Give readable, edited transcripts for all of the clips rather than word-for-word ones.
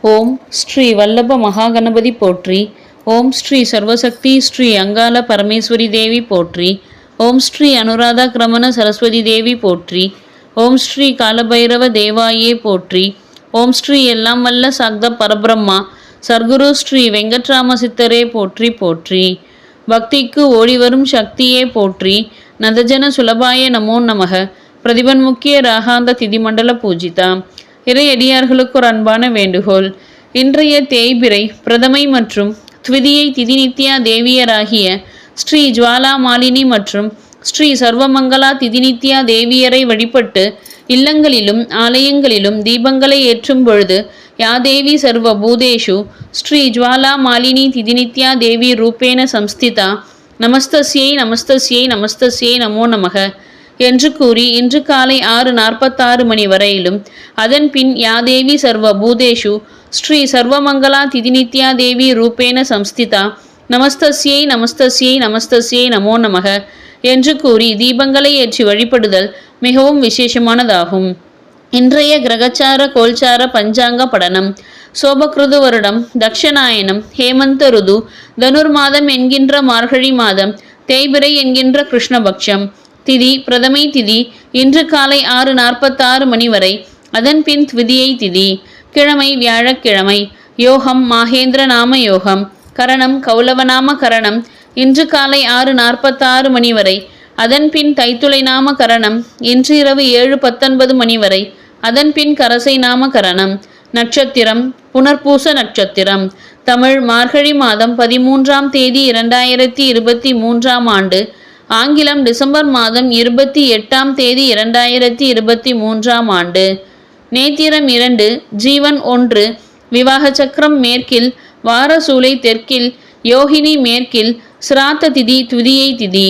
ஓம் ஸ்ரீ வல்லப மகாகணபதி போற்றி. ஓம் ஸ்ரீ சர்வசக்தி ஸ்ரீ அங்காள பரமேஸ்வரி தேவி போற்றி. ஓம் ஸ்ரீ அனுராதா கிரமண சரஸ்வதி தேவி போற்றி. ஓம் ஸ்ரீ காலபைரவ தேவாயே போற்றி. ஓம் ஸ்ரீ எல்லாம் வல்ல சாக்த பரபிரம்மா சர்க்குரு ஸ்ரீ வெங்கட்ராம சித்தரே போற்றி போற்றி. பக்திக்கு ஓடிவரும் சக்தியே போற்றி. நதஜன சுலபாய நமோ நமக. பிரதிபன்முக்கிய ராகாந்த திதிமண்டல பூஜிதா. இறையடியார்களுக்கு ஒரு அன்பான வேண்டுகோள். இன்றைய தேய்பிறை பிரதமை மற்றும் த்விதியை திதிநித்யா தேவியராகிய ஸ்ரீ ஜுவாலா மாலினி மற்றும் ஸ்ரீ சர்வமங்களா திதிநித்யா தேவியரை வழிபட்டு இல்லங்களிலும் ஆலயங்களிலும் தீபங்களை ஏற்றும் பொழுது யாதேவி சர்வ பூதேஷு ஸ்ரீ ஜுவாலா மாலினி திதிநித்யா தேவி ரூபேன சம்ஸ்திதா நமஸ்தஸ்யை நமஸ்தஸ்யை நமஸ்தஸ்யை நமோ நமக என்று கூறி இன்று காலை 6:46 மணி வரையிலும் அதன் பின் யாதேவி சர்வ பூதேஷு ஸ்ரீ சர்வமங்களா திதிநித்யா தேவி ரூபேன சம்ஸ்திதா நமஸ்தஸ்யை நமஸ்தஸ்யை நமஸ்தஸ்யை நமோ நமக என்று கூறி தீபங்களை ஏற்றி வழிபடுதல் மிகவும் விசேஷமானதாகும். இன்றைய கிரகச்சார கோல்சார பஞ்சாங்க படனம். சோபக்ருது வருடம் தக்ஷநாயனம் ஹேமந்த ருது தனுர் மாதம் என்கின்ற மார்கழி மாதம் தேய்பிறை என்கின்ற கிருஷ்ணபக்ஷம். திதி பிரதமை திதி இன்று காலை 6:46 மணி வரை. அதன் பின் த்விதியை திதி. கிழமை வியாழக்கிழமை. யோகம் மாகேந்திர நாம யோகம். கரணம் கௌலவநாம கரணம் இன்று காலை 6:46 மணி வரை. அதன் பின் தைத்துளை நாம கரணம் இன்று இரவு 7:19 மணி வரை. அதன் பின் கரசை நாம கரணம். நட்சத்திரம் புனர்பூச நட்சத்திரம். தமிழ் மார்கழி மாதம் 13ஆம் தேதி 2023ஆம் ஆண்டு. ஆங்கிலம் டிசம்பர் மாதம் 28ஆம் தேதி 2023ஆம் ஆண்டு. நேத்திரம் 2, ஜீவன் 1, விவாக சக்கரம் மேற்கில், வாரசூலை தெற்கில், யோகினி மேற்கில், சிராத்த திதி த்விதியை திதி.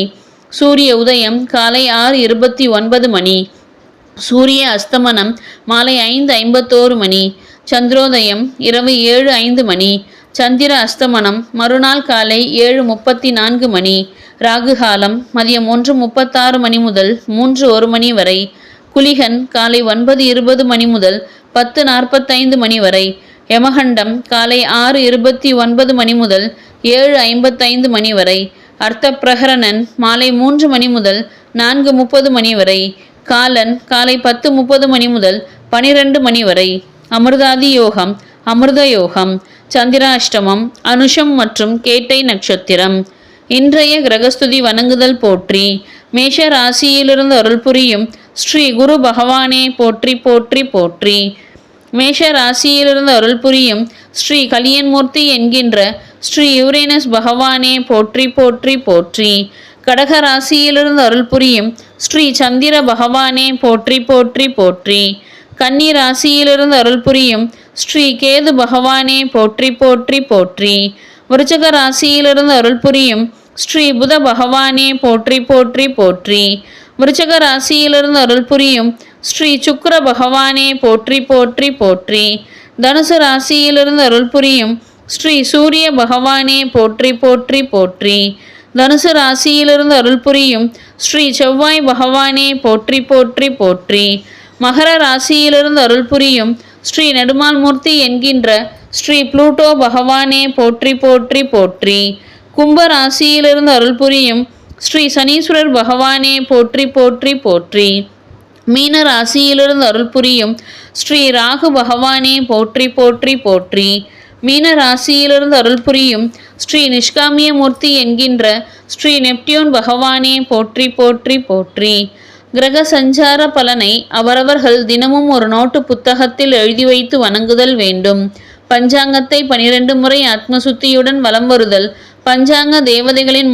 சூரிய உதயம் காலை 6:29 மணி. சூரிய அஸ்தமனம் மாலை 5:51 மணி. சந்திரோதயம் இரவு 7:05 மணி. சந்திர அஸ்தமனம் மறுநாள் காலை 7:34 மணி. ராகுகாலம் மதியம் 1:36 மணி முதல் 3:01 மணி வரை. குளிகன் காலை 9:20 மணி முதல் 10:45 மணி வரை. யமகண்டம் காலை 6:29 மணி முதல் 7:55 மணி வரை. அர்த்த பிரகரணன் மாலை 3 மணி முதல் 4:30 மணி வரை. காலன் காலை 10:30 மணி முதல் 12 மணி வரை. அமிர்தாதி யோகம் அமிர்த யோகம். சந்திராஷ்டமம் அனுஷம் மற்றும் கேட்டை நட்சத்திரம். இன்றைய கிரகஸ்துதி வணங்குதல் போற்றி. மேஷ ராசியிலிருந்து அருள் புரியும் ஸ்ரீ குரு பகவானே போற்றி போற்றி போற்றி. மேஷ ராசியிலிருந்து அருள் புரியும் ஸ்ரீ கலியன்மூர்த்தி என்கின்ற ஸ்ரீ யுரேனஸ் பகவானே போற்றி போற்றி போற்றி. கடக ராசியிலிருந்து அருள் புரியும் ஸ்ரீ சந்திர பகவானே போற்றி போற்றி போற்றி. கன்னி ராசியிலிருந்து அருள் புரியும் ஸ்ரீ கேது பகவானே போற்றி போற்றி போற்றி. விருச்சிக ராசியிலிருந்து அருள் புரியும் ஸ்ரீ புத பகவானே போற்றி போற்றி போற்றி. விருச்சிக ராசியிலிருந்து அருள் புரியும் ஸ்ரீ சுக்கிர பகவானே போற்றி போற்றி போற்றி. தனுசு ராசியிலிருந்து அருள் புரியும் ஸ்ரீ சூரிய பகவானே போற்றி போற்றி போற்றி. தனுசு ராசியிலிருந்து அருள் புரியும் ஸ்ரீ செவ்வாய் பகவானே போற்றி போற்றி போற்றி. மகர ராசியிலிருந்து அருள் புரியும் ஸ்ரீ நெடுமால் மூர்த்தி என்கின்ற ஸ்ரீ புளூட்டோ பகவானே போற்றி போற்றி போற்றி. கும்ப ராசியிலிருந்து அருள் புரியும் ஸ்ரீ சனீஸ்வரர் பகவானே போற்றி போற்றி போற்றி. மீன ராசியிலிருந்து அருள் புரியும் ஸ்ரீ ராகு பகவானே போற்றி போற்றி போற்றி. மீன ராசியிலிருந்து அருள் புரியும் ஸ்ரீ நிஷ்காமிய மூர்த்தி என்கின்ற ஸ்ரீ நெப்டியூன் பகவானே போற்றி போற்றி போற்றி. கிரக சஞ்சார பலனை அவரவர்கள் தினமும் ஒரு நோட்டு புத்தகத்தில் எழுதி வைத்து வணங்குதல் வேண்டும். பஞ்சாங்கத்தை 12 முறை ஆத்மசுத்தியுடன் வலம் வருதல். பஞ்சாங்க தேவதைகளின்